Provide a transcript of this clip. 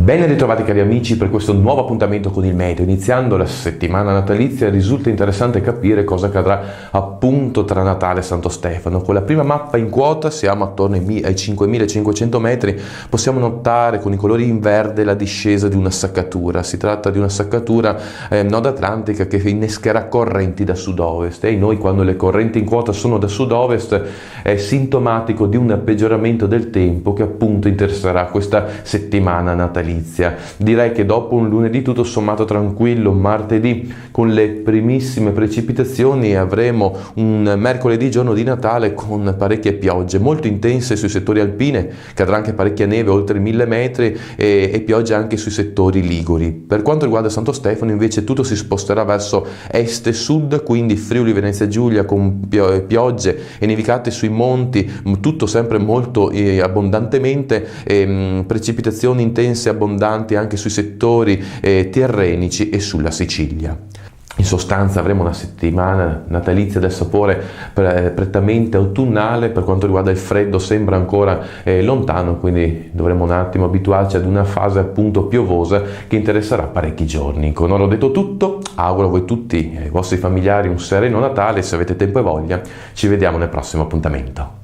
Ben ritrovati cari amici per questo nuovo appuntamento con il meteo. Iniziando la settimana natalizia risulta interessante capire cosa accadrà appunto tra Natale e Santo Stefano. Con la prima mappa in quota siamo attorno ai 5500 metri, possiamo notare con i colori in verde la discesa di una saccatura. Si tratta di una saccatura nord atlantica che innescherà correnti da sud-ovest e noi quando le correnti in quota sono da sud-ovest è sintomatico di un peggioramento del tempo che appunto interesserà questa settimana natalizia. Direi che dopo un lunedì tutto sommato tranquillo, martedì con le primissime precipitazioni avremo un mercoledì giorno di Natale con parecchie piogge molto intense sui settori alpini, cadrà anche parecchia neve oltre 1000 metri e piogge anche sui settori liguri. Per quanto riguarda Santo Stefano invece tutto si sposterà verso est e sud, quindi Friuli Venezia Giulia con piogge e nevicate sui monti, tutto sempre molto abbondantemente, precipitazioni intense e abbondanti anche sui settori tirrenici e sulla Sicilia. In sostanza avremo una settimana natalizia del sapore prettamente autunnale. Per quanto riguarda il freddo sembra ancora lontano, quindi dovremo un attimo abituarci ad una fase appunto piovosa che interesserà parecchi giorni. Con ora ho detto tutto, auguro a voi tutti e ai vostri familiari un sereno Natale. Se avete tempo e voglia ci vediamo nel prossimo appuntamento.